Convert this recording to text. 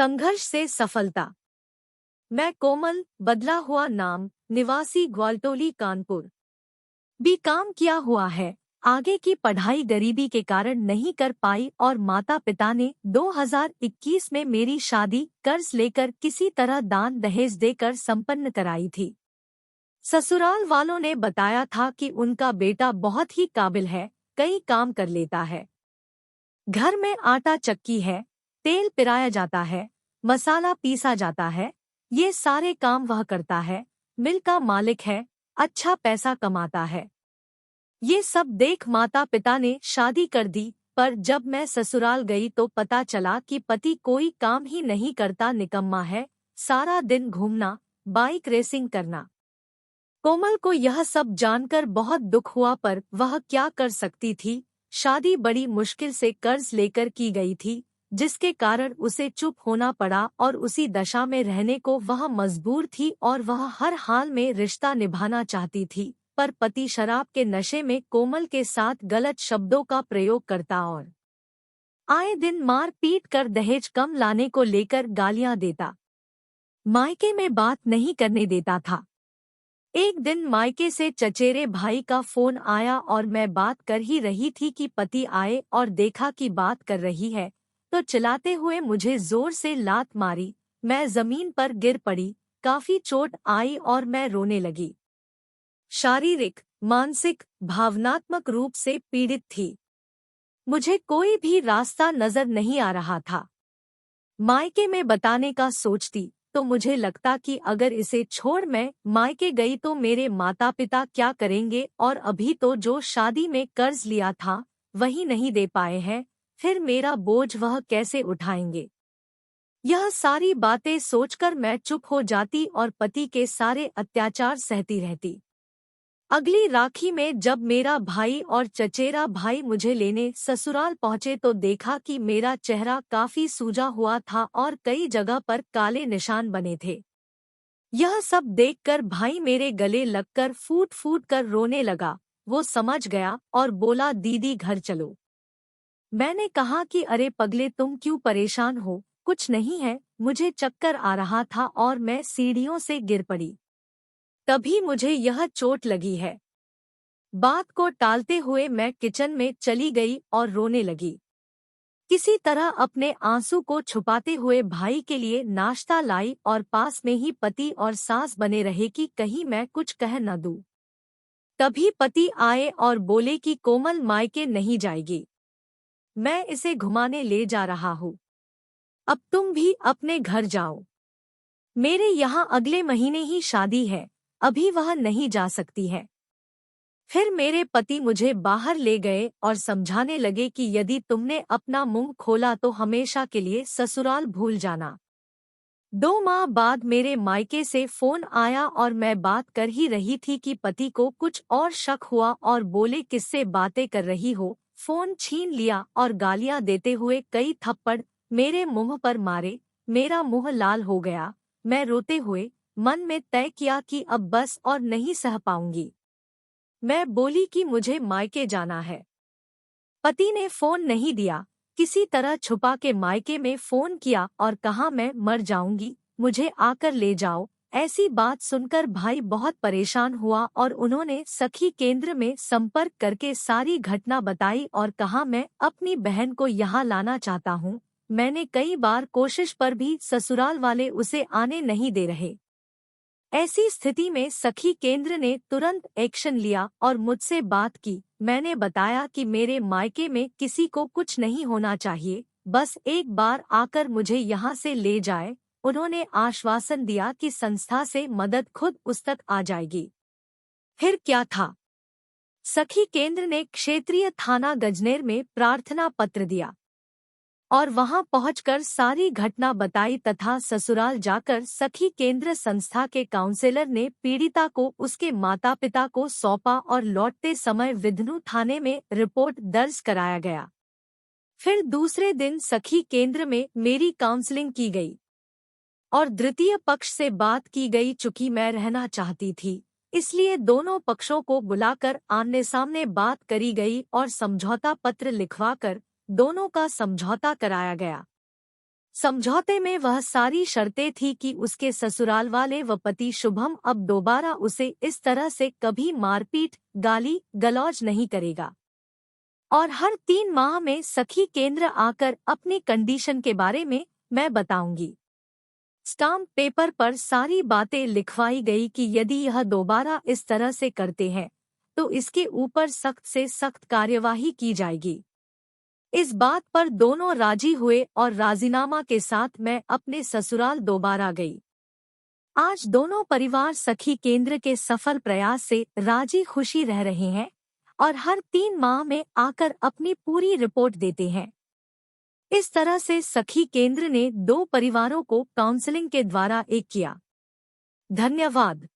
संघर्ष से सफलता। मैं कोमल, बदला हुआ नाम, निवासी ग्वालटोली, कानपुर। काम किया हुआ है। आगे की पढ़ाई गरीबी के कारण नहीं कर पाई और माता पिता ने 2021 में मेरी शादी कर्ज लेकर किसी तरह दान दहेज देकर संपन्न कराई थी। ससुराल वालों ने बताया था कि उनका बेटा बहुत ही काबिल है, कई काम कर लेता है। घर में आटा चक्की है, तेल पिराया जाता है, मसाला पीसा जाता है, ये सारे काम वह करता है। मिल का मालिक है, अच्छा पैसा कमाता है। ये सब देख माता पिता ने शादी कर दी, पर जब मैं ससुराल गई तो पता चला कि पति कोई काम ही नहीं करता, निकम्मा है, सारा दिन घूमना, बाइक रेसिंग करना। कोमल को यह सब जानकर बहुत दुख हुआ, पर वह क्या कर सकती थी। शादी बड़ी मुश्किल से कर्ज लेकर की गई थी, जिसके कारण उसे चुप होना पड़ा और उसी दशा में रहने को वह मजबूर थी और वह हर हाल में रिश्ता निभाना चाहती थी, पर पति शराब के नशे में कोमल के साथ गलत शब्दों का प्रयोग करता और आए दिन मार पीट कर दहेज कम लाने को लेकर गालियां देता। मायके में बात नहीं करने देता था। एक दिन मायके से चचेरे भाई का फोन आया और मैं बात कर ही रही थी कि पति आए और देखा कि बात कर रही है, तो चिल्लाते हुए मुझे जोर से लात मारी। मैं जमीन पर गिर पड़ी, काफी चोट आई और मैं रोने लगी। शारीरिक, मानसिक, भावनात्मक रूप से पीड़ित थी। मुझे कोई भी रास्ता नजर नहीं आ रहा था। मायके में बताने का सोचती तो मुझे लगता कि अगर इसे छोड़ मैं मायके गई तो मेरे माता पिता क्या करेंगे, और अभी तो जो शादी में कर्ज लिया था वही नहीं दे पाए हैं, फिर मेरा बोझ वह कैसे उठाएंगे। यह सारी बातें सोचकर मैं चुप हो जाती और पति के सारे अत्याचार सहती रहती। अगली राखी में जब मेरा भाई और चचेरा भाई मुझे लेने ससुराल पहुंचे तो देखा कि मेरा चेहरा काफी सूजा हुआ था और कई जगह पर काले निशान बने थे। यह सब देखकर भाई मेरे गले लगकर फूट फूट कर रोने लगा। वो समझ गया और बोला, दीदी घर चलो। मैंने कहा कि अरे पगले, तुम क्यों परेशान हो, कुछ नहीं है। मुझे चक्कर आ रहा था और मैं सीढ़ियों से गिर पड़ी, तभी मुझे यह चोट लगी है। बात को टालते हुए मैं किचन में चली गई और रोने लगी। किसी तरह अपने आंसू को छुपाते हुए भाई के लिए नाश्ता लाई और पास में ही पति और सास बने रहे कि कहीं मैं कुछ कह न दूं। तभी पति आए और बोले कि कोमल मायके नहीं जाएगी, मैं इसे घुमाने ले जा रहा हूँ, अब तुम भी अपने घर जाओ। मेरे यहाँ अगले महीने ही शादी है, अभी वह नहीं जा सकती है। फिर मेरे पति मुझे बाहर ले गए और समझाने लगे कि यदि तुमने अपना मुंह खोला तो हमेशा के लिए ससुराल भूल जाना। 2 माह बाद मेरे मायके से फोन आया और मैं बात कर ही रही थी कि पति को कुछ और शक हुआ और बोले, किससे बातें कर रही हो। फोन छीन लिया और गालियां देते हुए कई थप्पड़ मेरे मुंह पर मारे। मेरा मुंह लाल हो गया। मैं रोते हुए मन में तय किया कि अब बस और नहीं सह पाऊंगी। मैं बोली कि मुझे मायके जाना है। पति ने फोन नहीं दिया, किसी तरह छुपा के मायके में फोन किया और कहा, मैं मर जाऊंगी, मुझे आकर ले जाओ। ऐसी बात सुनकर भाई बहुत परेशान हुआ और उन्होंने सखी केंद्र में संपर्क करके सारी घटना बताई और कहा, मैं अपनी बहन को यहाँ लाना चाहता हूँ। मैंने कई बार कोशिश पर भी ससुराल वाले उसे आने नहीं दे रहे। ऐसी स्थिति में सखी केंद्र ने तुरंत एक्शन लिया और मुझसे बात की। मैंने बताया कि मेरे मायके में किसी को कुछ नहीं होना चाहिए, बस एक बार आकर मुझे यहाँ से ले जाए। उन्होंने आश्वासन दिया कि संस्था से मदद खुद उस तक आ जाएगी। फिर क्या था, सखी केंद्र ने क्षेत्रीय थाना गजनेर में प्रार्थना पत्र दिया और वहां पहुंचकर सारी घटना बताई तथा ससुराल जाकर सखी केंद्र संस्था के काउंसलर ने पीड़िता को उसके माता पिता को सौंपा और लौटते समय विधनु थाने में रिपोर्ट दर्ज कराया गया। फिर दूसरे दिन सखी केंद्र में मेरी काउंसलिंग की गई और द्वितीय पक्ष से बात की गई। चूंकि मैं रहना चाहती थी, इसलिए दोनों पक्षों को बुलाकर आमने सामने बात करी गई और समझौता पत्र लिखवाकर दोनों का समझौता कराया गया। समझौते में वह सारी शर्तें थी कि उसके ससुराल वाले व पति शुभम अब दोबारा उसे इस तरह से कभी मारपीट गाली गलौज नहीं करेगा और हर 3 माह में सखी केंद्र आकर अपनी कंडीशन के बारे में मैं बताऊंगी। स्टाम्प पेपर पर सारी बातें लिखवाई गई कि यदि यह दोबारा इस तरह से करते हैं तो इसके ऊपर सख्त से सख्त कार्यवाही की जाएगी। इस बात पर दोनों राजी हुए और राजीनामा के साथ मैं अपने ससुराल दोबारा गई। आज दोनों परिवार सखी केंद्र के सफल प्रयास से राजी खुशी रह रहे हैं और हर 3 माह में आकर अपनी पूरी रिपोर्ट देते हैं। इस तरह से सखी केंद्र ने 2 परिवारों को काउंसलिंग के द्वारा एक किया। धन्यवाद।